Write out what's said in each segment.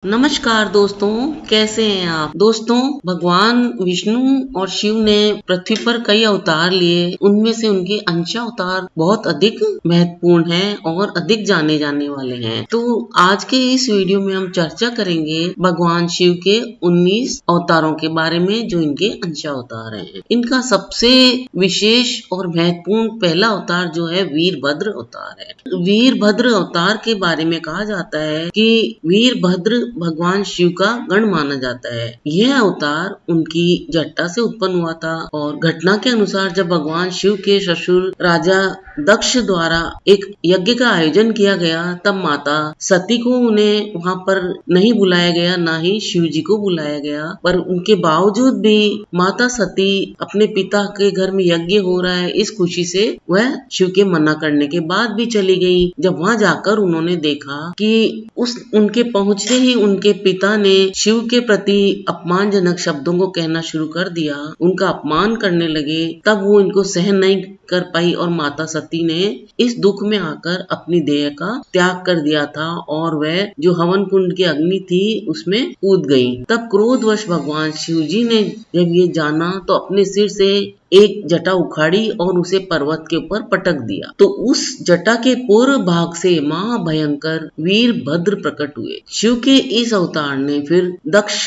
नमस्कार दोस्तों, कैसे हैं आप। दोस्तों, भगवान विष्णु और शिव ने पृथ्वी पर कई अवतार लिए। उनमें से उनके अंश अवतार बहुत अधिक महत्वपूर्ण हैं और अधिक जाने जाने वाले हैं। तो आज के इस वीडियो में हम चर्चा करेंगे भगवान शिव के 19 अवतारों के बारे में, जो इनके अंश अवतार हैं। इनका सबसे विशेष और महत्वपूर्ण पहला अवतार जो है वीरभद्र अवतार है। वीरभद्र अवतार के बारे में कहा जाता है कि वीरभद्र भगवान शिव का गण माना जाता है। यह अवतार उनकी जट्टा से उत्पन्न हुआ था और घटना के अनुसार जब भगवान शिव के ससुर राजा दक्ष द्वारा एक यज्ञ का आयोजन किया गया, तब माता सती को उन्हें वहां पर नहीं बुलाया गया, ना ही शिव जी को बुलाया गया। पर उनके बावजूद भी माता सती अपने पिता के घर में यज्ञ हो रहा है, इस खुशी से वह शिव के मना करने के बाद भी चली गई। जब वहां जाकर उन्होंने देखा कि उनके पहुंचते ही उनके पिता ने शिव के प्रति अपमानजनक शब्दों को कहना शुरू कर दिया, उनका अपमान करने लगे, तब वो इनको सहन नहीं कर पाई और माता सती ने इस दुख में आकर अपनी देह का त्याग कर दिया था और वह जो हवन कुंड की अग्नि थी उसमें कूद गई। तब क्रोधवश भगवान शिव जी ने जब ये जाना तो अपने सिर से एक जटा उखाड़ी और उसे पर्वत के ऊपर पटक दिया। तो उस जटा के पूर्व भाग से महाभयंकर वीरभद्र प्रकट हुए। शिव के इस अवतार ने फिर दक्ष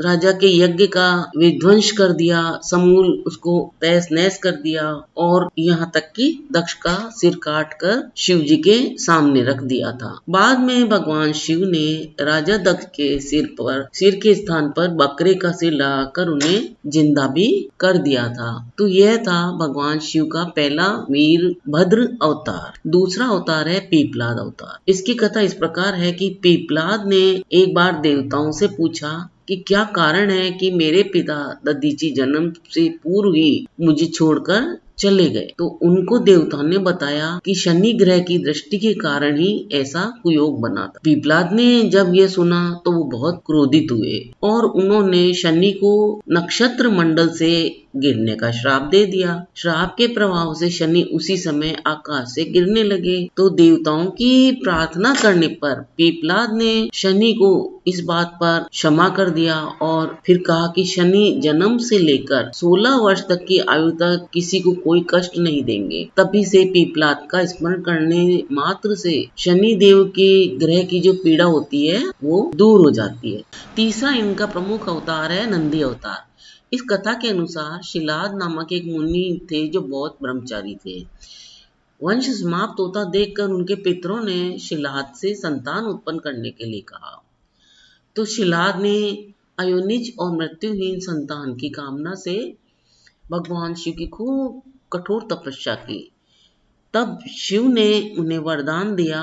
राजा के यज्ञ का विध्वंस कर दिया, समूल उसको तहस नहस कर दिया और यहाँ तक कि दक्ष का सिर काट कर शिव जी के सामने रख दिया था। बाद में भगवान शिव ने राजा दक्ष के सिर के स्थान पर बकरे का सिर लगाकर उन्हें जिंदा भी कर दिया था। तो यह था भगवान शिव का पहला वीरभद्र अवतार। दूसरा अवतार है पीपलाद अवतार। इसकी कथा इस प्रकार है कि पीपलाद ने एक बार देवताओं से पूछा कि क्या कारण है कि मेरे पिता दधीचि जन्म से पूर्व ही मुझे छोड़कर चले गए। तो उनको देवताओं ने बताया कि शनि ग्रह की दृष्टि के कारण ही ऐसा कुयोग बना था। पीपलाद ने जब ये सुना तो वो बहुत क्रोधित हुए और उन्होंने शनि को नक्षत्र मंडल से गिरने का श्राप दे दिया। श्राप के प्रभाव से शनि उसी समय आकाश से गिरने लगे। तो देवताओं की प्रार्थना करने पर पीपलाद ने शनि को इस बात पर क्षमा कर दिया और फिर कहा कि शनि जन्म से लेकर 16 वर्ष तक की आयु तक किसी को कोई कष्ट नहीं देंगे। तभी से पीपलाद का स्मरण करने मात्र से शनि देव के ग्रह की जो पीड़ा होती है वो दूर हो जाती है। तीसरा इनका प्रमुख अवतार है नंदी अवतार। इस कथा के अनुसार शिलाद नामक एक मुनि थे जो बहुत ब्रह्मचारी थे। वंश समाप्त होता देखकर उनके पितरों ने शिलाद से संतान उत्पन्न करने के लिए कहा। तो शिलाद ने अयोनिज और मृत्युहीन संतान की कामना से भगवान शिव की खूब कठोर तपस्या की। तब शिव ने उन्हें वरदान दिया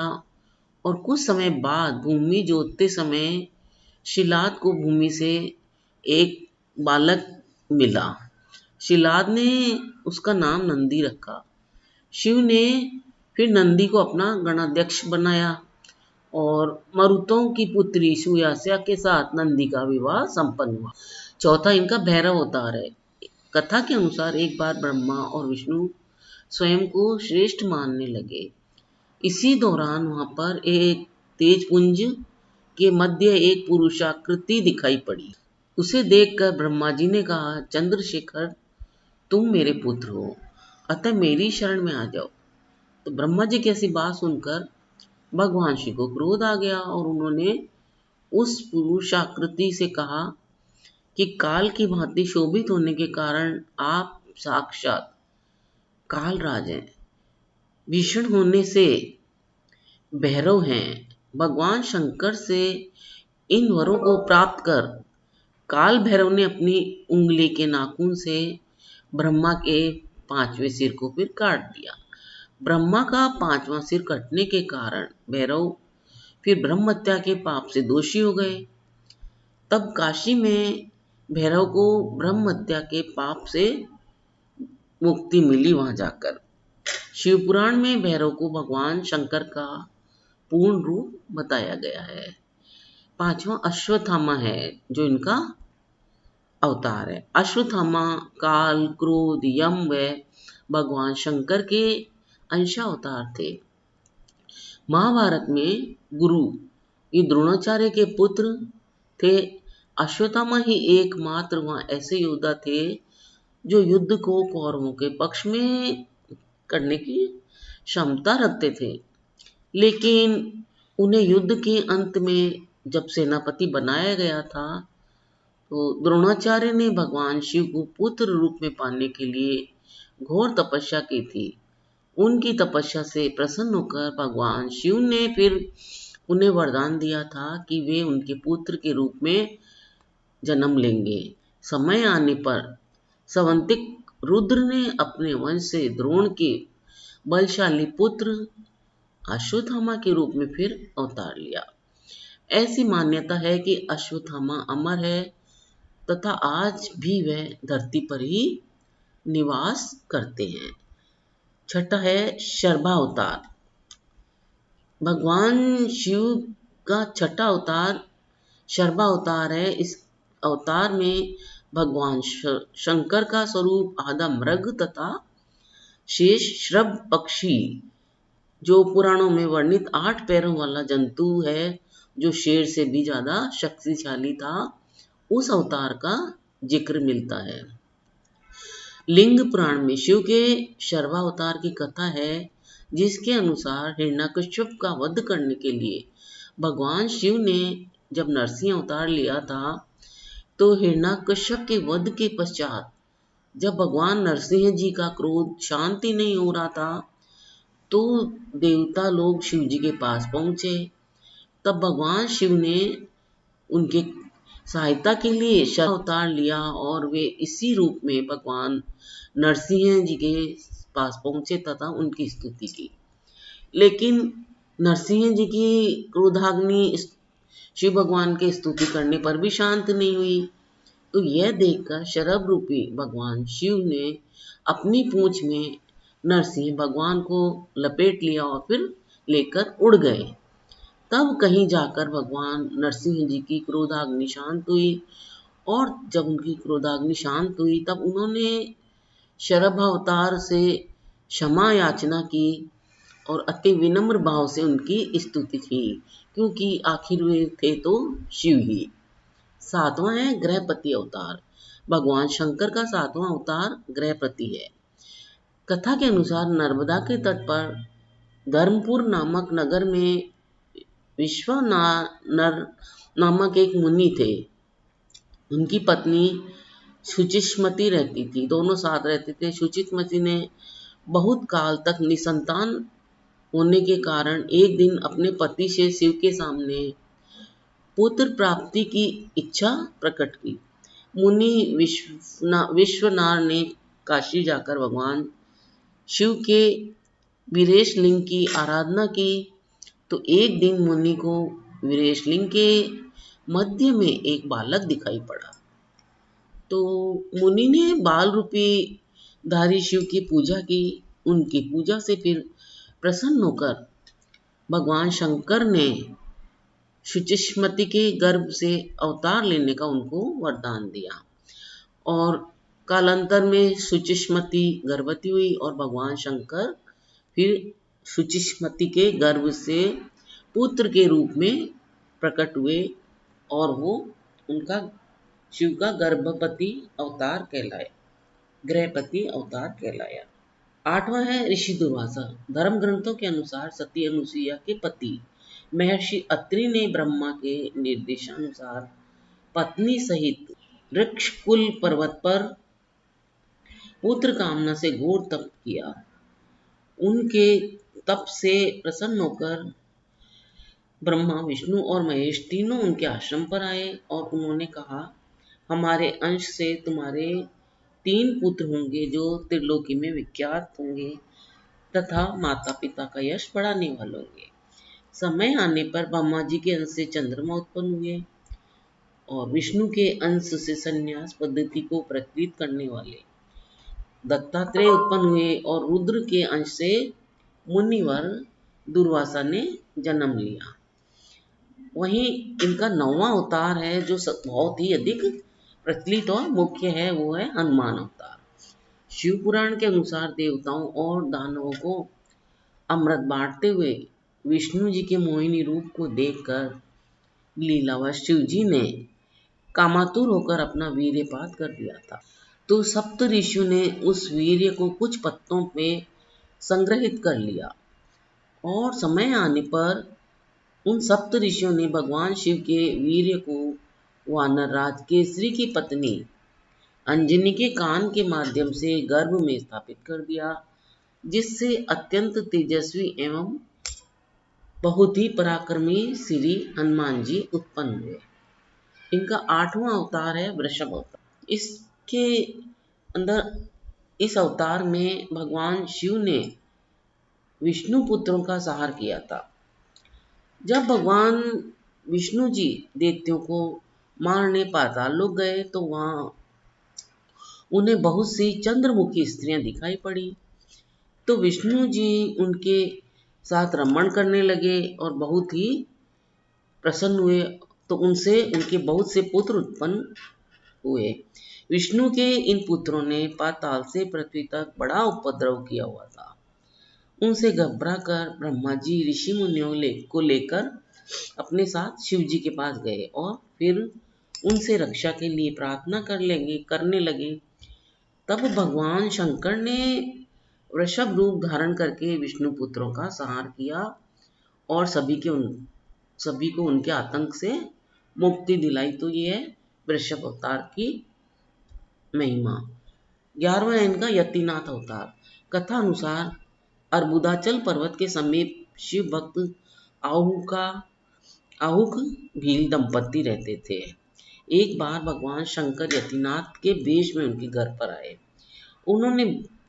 और कुछ समय बाद भूमि जोतते समय शिलाद को भूमि से एक बालक मिला। शिलाद ने उसका नाम नंदी रखा। शिव ने फिर नंदी को अपना गणाध्यक्ष बनाया और मरुतों की पुत्री सुयास्या के साथ नंदी का विवाह संपन्न हुआ। चौथा इनका भैरव अवतार है। कथा के अनुसार एक बार ब्रह्मा और विष्णु स्वयं को श्रेष्ठ मानने लगे। इसी दौरान वहां पर एक तेजपुंज के मध्य एक पुरुषाकृति दिखाई पड़ी। उसे देखकर ब्रह्मा जी ने कहा, चंद्रशेखर तुम मेरे पुत्र हो, अतः मेरी शरण में आ जाओ। तो ब्रह्मा जी की ऐसी बात सुनकर भगवान शिव को क्रोध आ गया और उन्होंने उस पुरुषाकृति से कहा कि काल की भांति शोभित होने के कारण आप साक्षात कालराज हैं, भीषण होने से भैरव हैं। भगवान शंकर से इन वरों को प्राप्त कर काल भैरव ने अपनी उंगली के नाखून से ब्रह्मा के 5वें सिर को फिर काट दिया। ब्रह्मा का 5वां सिर कटने के कारण भैरव फिर ब्रह्म हत्या के पाप से दोषी हो गए। तब काशी में भैरव को ब्रह्म हत्या के पाप से मुक्ति मिली वहां जाकर। शिव पुराण में भैरव को भगवान शंकर का पूर्ण रूप बताया गया है। 5वां अश्वत्थामा है जो इनका अवतार है। अश्वत्थामा काल, क्रोध, यम व भगवान शंकर के अंशावतार थे। महाभारत में गुरु ये द्रोणाचार्य के पुत्र थे। अश्वत्थामा ही एकमात्र वहां ऐसे योद्धा थे जो युद्ध को कौरवों के पक्ष में करने की क्षमता रखते थे। लेकिन उन्हें युद्ध के अंत में जब सेनापति बनाया गया था, तो द्रोणाचार्य ने भगवान शिव को पुत्र रूप में पाने के लिए घोर तपस्या की थी। उनकी तपस्या से प्रसन्न होकर भगवान शिव ने फिर उन्हें वरदान दिया था कि वे उनके पुत्र के रूप में जन्म लेंगे। समय आने पर स्यवंतिक रुद्र ने अपने वंश से द्रोण के बलशाली पुत्र अश्वत्थामा के रूप में फिर अवतार लिया। ऐसी मान्यता है कि अश्वत्थामा अमर है तथा आज भी वह धरती पर ही निवास करते हैं। छठा है शर्भा अवतार। भगवान शिव का छठा अवतार शर्भा अवतार है। इस अवतार में भगवान शंकर का स्वरूप आधा मृग तथा शेष श्रभ पक्षी, जो पुराणों में वर्णित 8 पैरों वाला जंतु है जो शेर से भी ज्यादा शक्तिशाली था, उस अवतार का जिक्र मिलता है। लिंग पुराण में शिव के शर्वावतार की कथा है, जिसके अनुसार हिरण्यकश्यप का वध करने के लिए भगवान शिव ने जब नरसिंह अवतार लिया था, तो हिरण्यकश्यप के वध के पश्चात जब भगवान नरसिंह जी का क्रोध शांत ही नहीं हो रहा था, तो देवता लोग शिव जी के पास पहुंचे। तब भगवान शिव ने उनके सहायता के लिए शर्व अवतार लिया और वे इसी रूप में भगवान नरसिंह जी के पास पहुंचे तथा उनकी स्तुति की। लेकिन नरसिंह जी की क्रोधाग्नि शिव भगवान के स्तुति करने पर भी शांत नहीं हुई। तो यह देखकर शरभ रूपी भगवान शिव ने अपनी पूंछ में नरसिंह भगवान को लपेट लिया और फिर लेकर उड़ गए। तब कहीं जाकर भगवान नरसिंह जी की क्रोधाग्नि शांत हुई, और जब उनकी क्रोधाग्नि शांत हुई तब उन्होंने शरभ अवतार से क्षमा याचना की और अति विनम्र भाव से उनकी स्तुति की, क्योंकि आखिर वे थे तो शिव ही। 7वां है ग्रहपति अवतार। भगवान शंकर का 7वां अवतार ग्रहपति है। कथा के अनुसार नर्मदा के तट पर धर्मपुर नामक नगर में विश्वानर नामक एक मुनि थे। उनकी पत्नी शुचिष्मति रहती थी, दोनों साथ रहते थे। शुचिष्मति ने बहुत काल तक निसंतान होने के कारण एक दिन अपने पति से शिव के सामने पुत्र प्राप्ति की इच्छा प्रकट की। मुनि विश्वनार ने काशी जाकर भगवान शिव के वीरेश लिंग की आराधना की। तो एक दिन मुनि को वीरेश लिंग के मध्य में एक बालक दिखाई पड़ा। तो मुनि ने बाल रूपी धारी शिव की पूजा की। उनकी पूजा से फिर प्रसन्न होकर भगवान शंकर ने शुचिष्मति के गर्भ से अवतार लेने का उनको वरदान दिया, और कालांतर में शुचिष्मति गर्भवती हुई और भगवान शंकर फिर शुचिष्मति के गर्भ से पुत्र के रूप में प्रकट हुए, और वो उनका शिव का गर्भपति अवतार कहलाया, ग्रहपति अवतार कहलाया। 8वां है ऋषि दुर्वासा। धर्म ग्रंथों के अनुसार सती अनुसुईया के पति महर्षि अत्रि ने ब्रह्मा के निर्देशानुसार पत्नी सहित वृक्षकुल पर्वत पर पुत्र कामना से घोर तप किया। उनके तप से प्रसन्न होकर ब्रह्मा, विष्णु और महेश तीनों उनके आश्रम पर आए और उन्होंने कहा, हमारे अंश से तुम्हारे 3 पुत्र होंगे जो त्रिलोकी में विख्यात होंगे तथा माता पिता का यश बढ़ाने वाले होंगे। समय आने पर ब्रह्मा जी के अंश से चंद्रमा उत्पन्न हुए और विष्णु के अंश से संन्यास पद्धति को प्रचलित करने वाले दत्तात्रेय उत्पन्न हुए और रुद्र के अंश से मुनिवर दुर्वासा ने जन्म लिया। वहीं इनका 9वां अवतार है जो बहुत ही अधिक प्रचलित और मुख्य है, वो है हनुमान अवतार। शिव पुराण के अनुसार देवताओं और दानवों को अमृत बांटते हुए विष्णु जी के मोहिनी रूप को देखकर लीलावश शिव जी ने कामातुर होकर अपना वीर्यपात कर दिया था। तो सप्त ऋषियों ने उस वीर्य को कुछ पत्तों में संग्रहित कर लिया और समय आने पर उन सप्त ऋषियों ने भगवान शिव के वीर्य को वानरराज केसरी की पत्नी अंजनी के कान के माध्यम से गर्भ में स्थापित कर दिया, जिससे अत्यंत तेजस्वी एवं बहुत ही पराक्रमी श्री हनुमान जी उत्पन्न हुए। इनका 8वां अवतार है वृषभ अवतार। इसके अंदर इस अवतार में भगवान शिव ने विष्णु पुत्रों का संहार किया था। जब भगवान विष्णु जी दैत्यों को मारने पाताल लोक गए तो वहां उन्हें बहुत सी चंद्रमुखी स्त्रियां दिखाई पड़ी। तो विष्णु जी उनके साथ रमण करने लगे और बहुत ही प्रसन्न हुए। तो उनसे उनके बहुत से पुत्र उत्पन्न हुए। विष्णु के इन पुत्रों ने पाताल से पृथ्वी तक बड़ा उपद्रव किया हुआ था। उनसे घबरा कर ब्रह्मा जी ऋषि मुनियों को लेकर अपने साथ शिव जी के पास गए और फिर उनसे रक्षा के लिए प्रार्थना करने लगे। तब भगवान शंकर ने वृषभ रूप धारण करके विष्णु पुत्रों का संहार किया और सभी को उनके आतंक से मुक्ति दिलाई। तो ये है वृषभ अवतार की महिमा। 11वां है इनका यतिनाथ अवतार। कथा अनुसार अर्बुदाचल पर्वत के समीप शिव भक्त आहुक भील दंपत्ति रहते थे। एक बार भगवान शंकर यतिनाथ के वेश में उनके घर पर आए। उन्होंने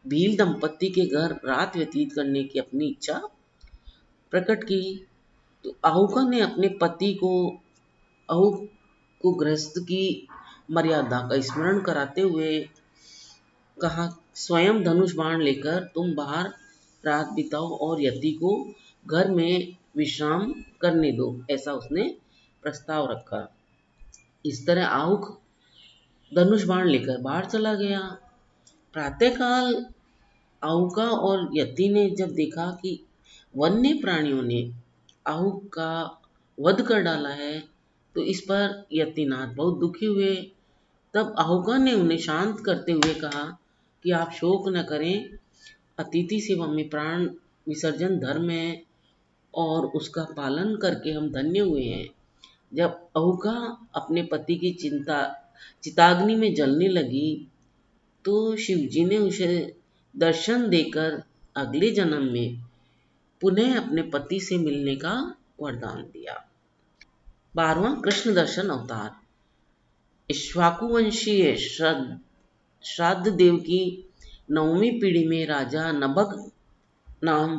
भील दंपत्ति के घर रात व्यतीत करने की अपनी इच्छा प्रकट की। तो आहुका ने अपने पति को आहुक को गृहस्थ की मर्यादा का स्मरण कराते हुए कहा, स्वयं धनुष बाण लेकर तुम बाहर रात बिताओ और यति को घर में विश्राम करने दो, ऐसा उसने प्रस्ताव रखा। इस तरह आहुक धनुष बाण लेकर बाहर चला गया। प्रातःकाल आहुका और यति ने जब देखा कि वन्य प्राणियों ने आहुक का वध कर डाला है तो इस पर यतिनाथ बहुत दुखी हुए। तब आहुका ने उन्हें शांत करते हुए कहा कि आप शोक न करें, अतिथि सेवा में प्राण विसर्जन धर्म है और उसका पालन करके हम धन्य हुए हैं। जब आहुका अपने पति की चिताग्नि में जलने लगी तो शिवजी ने उसे दर्शन देकर अगले जन्म में पुनः अपने पति से मिलने का वरदान दिया। 12वां कृष्ण दर्शन अवतार। इक्ष्वाकुवंशीय श्राद्ध देव की 9वीं पीढ़ी में राजा नभग नाम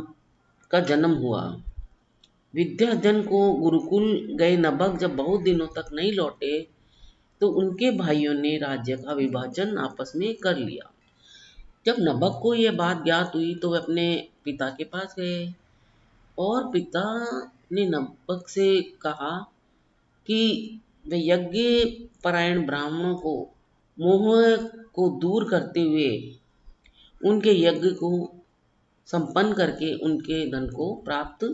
का जन्म हुआ। विद्याधन को गुरुकुल गए नभग जब बहुत दिनों तक नहीं लौटे तो उनके भाइयों ने राज्य का विभाजन आपस में कर लिया। जब नभग को यह बात ज्ञात हुई तो वे अपने पिता के पास गए और पिता ने नभग से कहा कि वे यज्ञ परायण ब्राह्मणों को मोह को दूर करते हुए उनके यज्ञ को संपन्न करके उनके धन को प्राप्त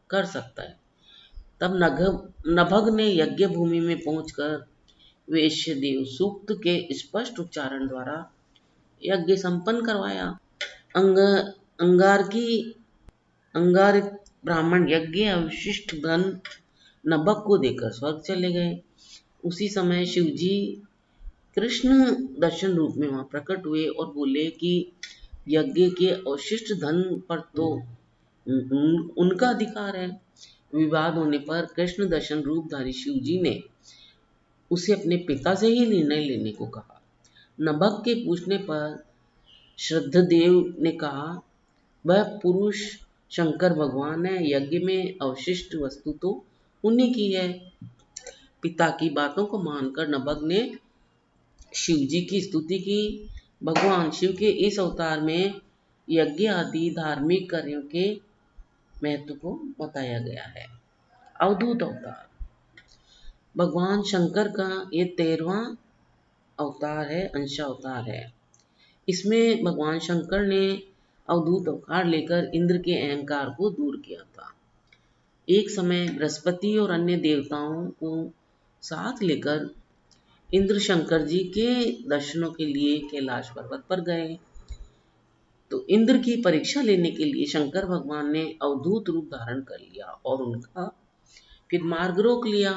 कर सकता है। तब नभग ने यज्ञ भूमि में पहुंचकर वैश्यदेव सूक्त के स्पष्ट उच्चारण द्वारा यज्ञ संपन्न करवाया। अंगारिक ब्राह्मण यज्ञ अवशिष्ट धन नभग को देकर स्वर्ग चले गए। उसी समय शिवजी कृष्ण दर्शन रूप में वहां प्रकट हुए और बोले कि यज्ञ के अवशिष्ट धन पर तो उनका अधिकार है। विवाद होने पर कृष्ण दर्शन रूपधारी शिवजी ने उसे अपने पिता से ही निर्णय लेने को कहा। नभग के पूछने पर श्रद्धदेव ने कहा, वह पुरुष शंकर भगवान है, यज्ञ में अवशिष्ट वस्तु तो उन्हीं की है। पिता की बातों को मानकर नभग ने शिवजी की स्तुति की। भगवान शिव के इस अवतार में यज्ञ आदि धार्मिक कार्यों के महत्व को बताया गया है। अवधूत अवतार। भगवान शंकर का ये 13वां अवतार है, अंशावतार है। इसमें भगवान शंकर ने अवधूत अवतार लेकर इंद्र के अहंकार को दूर किया था। एक समय बृहस्पति और अन्य देवताओं को साथ लेकर इंद्र शंकर जी के दर्शनों के लिए कैलाश पर्वत पर गए। तो इंद्र की परीक्षा लेने के लिए शंकर भगवान ने अवधूत रूप धारण कर लिया और उनका फिर मार्ग रोक लिया।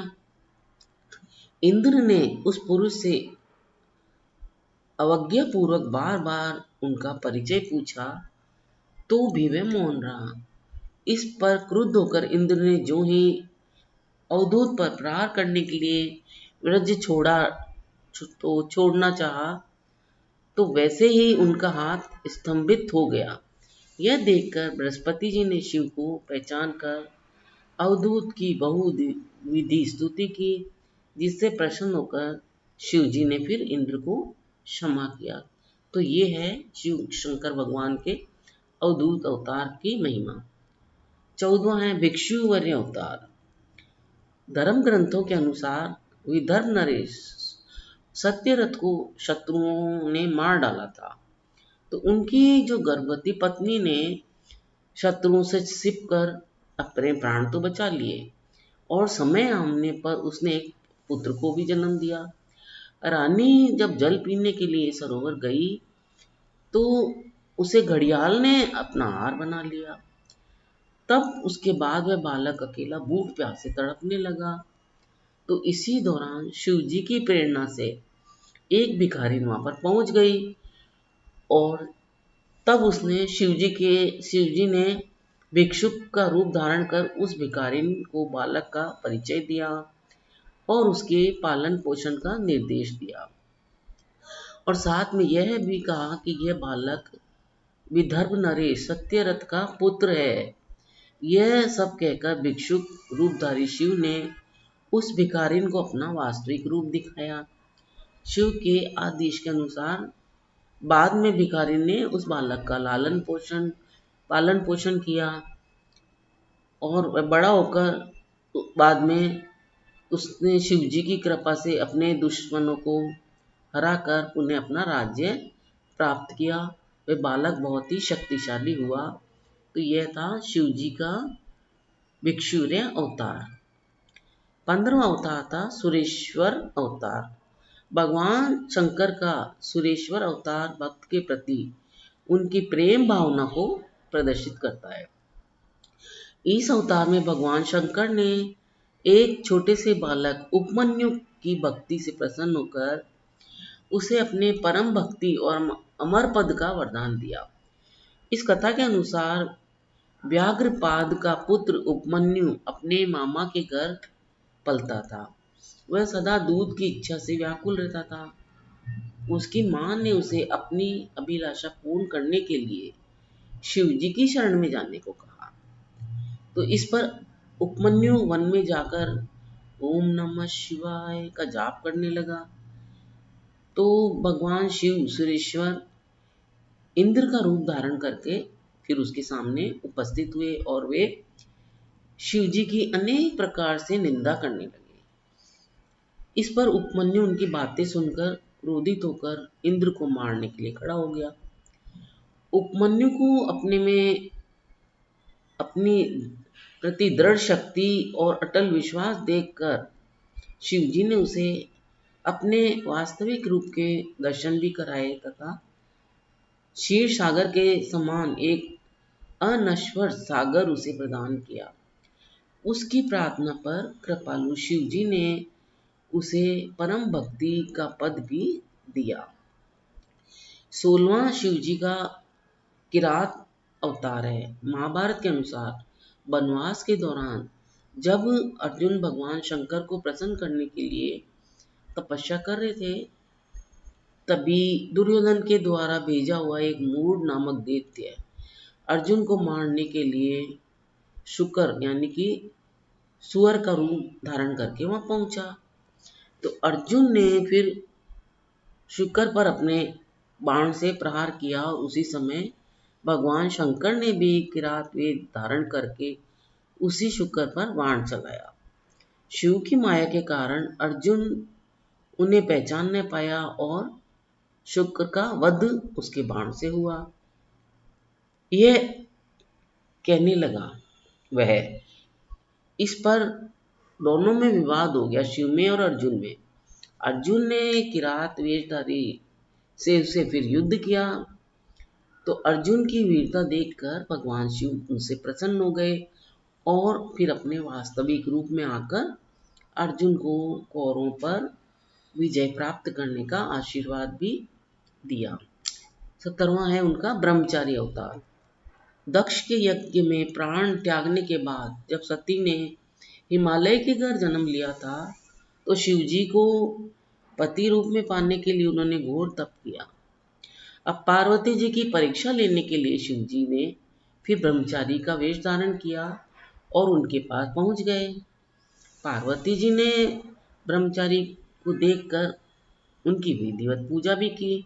इंद्र ने उस पुरुष से अवज्ञा पूर्वक बार बार उनका परिचय पूछा, तो भी वह मौन रहा। इस पर क्रुद्ध होकर इंद्र ने जो ही अवधूत पर प्रहार करने के लिए वज्र छोड़ना चाहा, तो वैसे ही उनका हाथ स्तंभित हो गया। यह देखकर बृहस्पति जी ने शिव को पहचान कर अवधूत की बहुविधि स्तुति की, जिससे प्रसन्न होकर शिव जी ने फिर इंद्र को क्षमा किया। तो ये है शिव शंकर भगवान के अवधूत अवतार की महिमा। 14वां है भिक्षुवर्य अवतार। धर्म ग्रंथों के अनुसार विदर्भ नरेश सत्यरथ को शत्रुओं ने मार डाला था। तो उनकी जो गर्भवती पत्नी ने शत्रुओं से छिप कर अपने प्राण तो बचा लिए और समय आने पर उसने एक पुत्र को भी जन्म दिया। रानी जब जल पीने के लिए सरोवर गई तो उसे घड़ियाल ने अपना आहार बना लिया। तब उसके बाद वह बालक अकेला भूख प्यास से तड़पने लगा। तो इसी दौरान शिव जी की प्रेरणा से एक भिखारिन वहां पर पहुंच गई और तब उसने शिव जी ने भिक्षुक का रूप धारण कर उस भिखारिन को बालक का परिचय दिया और उसके पालन पोषण का निर्देश दिया और साथ में यह भी कहा कि यह बालक विदर्भ नरेश सत्यरथ का पुत्र है। यह सब कहकर भिक्षुक रूपधारी शिव ने उस भिखारिन को अपना वास्तविक रूप दिखाया। शिव के आदेश के अनुसार बाद में भिखारी ने उस बालक का पालन पोषण किया और वह बड़ा होकर बाद में उसने शिव जी की कृपा से अपने दुश्मनों को हराकर उन्हें अपना राज्य प्राप्त किया। वह बालक बहुत ही शक्तिशाली हुआ। तो यह था शिव जी का भिक्षुर्य अवतार। 15वां अवतार था सुरेश्वर अवतार। भगवान शंकर का सुरेश्वर अवतार भक्त के प्रति उनकी प्रेम भावना को प्रदर्शित करता है। इस अवतार में भगवान शंकर ने एक छोटे से बालक उपमन्यु की भक्ति से प्रसन्न होकर उसे अपने परम भक्ति और अमर पद का वरदान दिया। इस कथा के अनुसार व्याघ्रपाद का पुत्र उपमन्यु अपने मामा के घर पलता था। वह सदा दूध की इच्छा से व्याकुल रहता था। उसकी मां ने उसे अपनी अभिलाषा पूर्ण करने के लिए शिव जी की शरण में जाने को कहा। तो इस पर उपमन्यु वन में जाकर ओम नमः शिवाय का जाप करने लगा। तो भगवान शिव सुरेश्वर इंद्र का रूप धारण करके फिर उसके सामने उपस्थित हुए और वे शिव जी की अनेक प्रकार से निंदा करने लगे। इस पर उपमन्यु उनकी बातें सुनकर क्रोधित होकर इंद्र को मारने के लिए खड़ा हो गया। उपमन्यु को अपनी प्रति दृढ़ शक्ति और अटल विश्वास देखकर शिव जी ने उसे अपने वास्तविक रूप के दर्शन भी कराए तथा क्षीर सागर के समान एक अनश्वर सागर उसे प्रदान किया। उसकी प्रार्थना पर कृपालु शिव जी ने उसे परम भक्ति का पद भी दिया। 16वां शिव जी का किरात अवतार है। महाभारत के अनुसार वनवास के दौरान जब अर्जुन भगवान शंकर को प्रसन्न करने के लिए तपस्या कर रहे थे, तभी दुर्योधन के द्वारा भेजा हुआ एक मूढ़ नामक दैत्य अर्जुन को मारने के लिए शुकर यानी कि सुअर का रूप धारण करके वहां पहुंचा। तो अर्जुन ने फिर शुकर पर अपने बाण से प्रहार किया और उसी समय भगवान शंकर ने भी किरात वेद धारण करके उसी शुकर पर बाण चलाया। शिव की माया के कारण अर्जुन उन्हें पहचान न पाया और शुक्र का वध उसके बाण से हुआ। यह कहने लगा वह। इस पर दोनों में विवाद हो गया, शिव में और अर्जुन में। अर्जुन ने किरात वेशधारी से उसे फिर युद्ध किया। तो अर्जुन की वीरता देखकर भगवान शिव उनसे प्रसन्न हो गए और फिर अपने वास्तविक रूप में आकर अर्जुन को कौरवों पर विजय प्राप्त करने का आशीर्वाद भी दिया। 17वां है उनका ब्रह्मचारी अवतार। दक्ष के यज्ञ में प्राण त्यागने के बाद जब सती ने हिमालय के घर जन्म लिया था, तो शिवजी को पति रूप में पाने के लिए उन्होंने घोर तप किया। अब पार्वती जी की परीक्षा लेने के लिए शिवजी ने फिर ब्रह्मचारी का वेश धारण किया और उनके पास पहुंच गए। पार्वती जी ने ब्रह्मचारी को देखकर उनकी विधिवत पूजा भी की।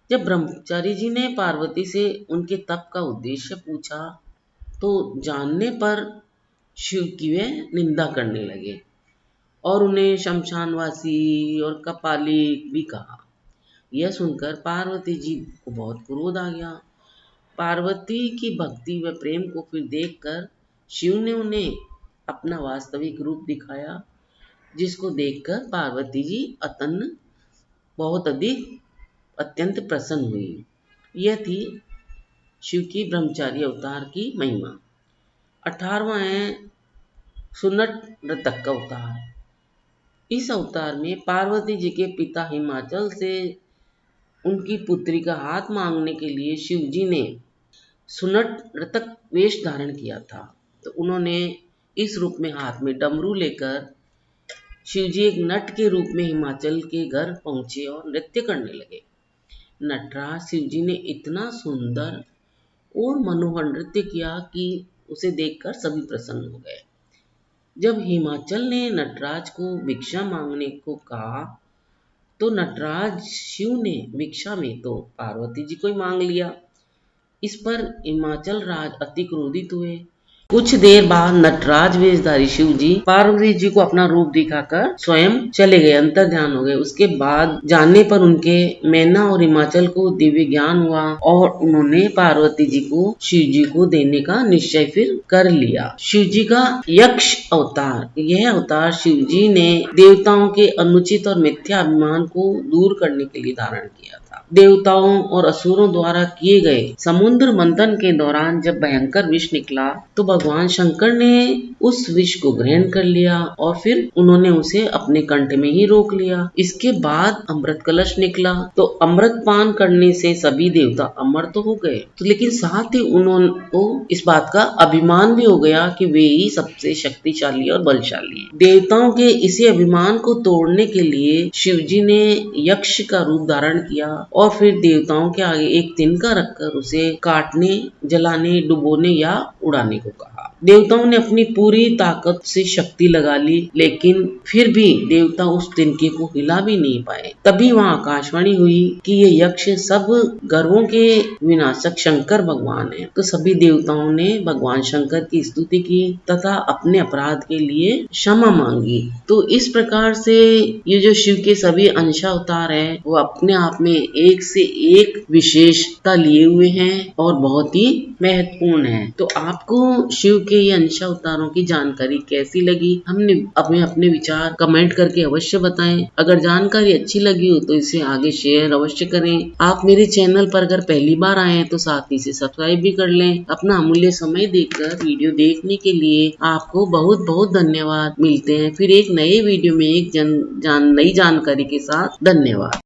जब ब्रह्मचारी जी ने पार्वती से उनके तप का उद्देश्य पूछा, तो जानने पर शिव की वे निंदा करने लगे और उन्हें शमशानवासी और कपालिक भी कहा। यह सुनकर पार्वती जी को बहुत क्रोध आ गया। पार्वती की भक्ति व प्रेम को फिर देखकर शिव ने उन्हें अपना वास्तविक रूप दिखाया, जिसको देखकर पार्वती जी बहुत अधिक अत्यंत प्रसन्न हुई। यह थी शिव की ब्रह्मचारी अवतार की महिमा। 18वां है सुनट नृतक का अवतार। इस अवतार में पार्वती जी के पिता हिमाचल से उनकी पुत्री का हाथ मांगने के लिए शिव जी ने सुनट नृतक वेश धारण किया था। तो उन्होंने इस रूप में हाथ में डमरू लेकर शिवजी एक नट के रूप में हिमाचल के घर पहुंचे और नृत्य करने लगे। नटराज शिवजी ने इतना सुंदर और मनोहर नृत्य किया कि उसे देखकर सभी प्रसन्न हो गए। जब हिमाचल ने नटराज को भिक्षा मांगने को कहा, तो नटराज शिव ने भिक्षा में तो पार्वती जी को ही मांग लिया। इस पर हिमाचल राज अति क्रोधित हुए। कुछ देर बाद नटराज वेशधारी शिव जी पार्वती जी को अपना रूप दिखाकर स्वयं चले गए, अंतर ध्यान हो गए। उसके बाद जानने पर उनके मैना और हिमाचल को दिव्य ज्ञान हुआ और उन्होंने पार्वती जी को शिव जी को देने का निश्चय फिर कर लिया। शिव जी का यक्ष अवतार। यह अवतार शिव जी ने देवताओं के अनुचित और मिथ्या अभिमान को दूर करने के लिए धारण किया था। देवताओं और असुरों द्वारा किए गए समुद्र मंथन के दौरान जब भयंकर विष निकला, तो भगवान शंकर ने उस विष को ग्रहण कर लिया और फिर उन्होंने उसे अपने कंठ में ही रोक लिया। इसके बाद अमृत कलश निकला, तो अमृत पान करने से सभी देवता अमर तो हो गए, तो लेकिन साथ ही उनको इस बात का अभिमान भी हो गया कि वे ही सबसे शक्तिशाली और बलशाली हैं। देवताओं के इसी अभिमान को तोड़ने के लिए शिवजी ने यक्ष का रूप धारण किया और फिर देवताओं के आगे एक तिनका रखकर उसे काटने, जलाने, डुबोने या उड़ाने को कहा। देवताओं ने अपनी पूरी ताकत से शक्ति लगा ली, लेकिन फिर भी देवता उस तिनके को हिला भी नहीं पाए। तभी वहां आकाशवाणी हुई कि ये यक्ष सब गर्वों के विनाशक शंकर भगवान हैं। तो सभी देवताओं ने भगवान शंकर की स्तुति की तथा अपने अपराध के लिए क्षमा मांगी। तो इस प्रकार से ये जो शिव के सभी अंशावतार है, वो अपने आप में एक से एक विशेषता लिए हुए हैं और बहुत ही महत्वपूर्ण है। तो आपको शिव के ये अंशावतारों की जानकारी कैसी लगी, हमने अपने विचार कमेंट करके अवश्य बताएं। अगर जानकारी अच्छी लगी हो तो इसे आगे शेयर अवश्य करें। आप मेरे चैनल पर अगर पहली बार आए हैं तो साथ ही से सब्सक्राइब भी कर लें। अपना अमूल्य समय देकर वीडियो देखने के लिए आपको बहुत बहुत धन्यवाद। मिलते हैं फिर एक नए वीडियो में एक नई जानकारी के साथ। धन्यवाद।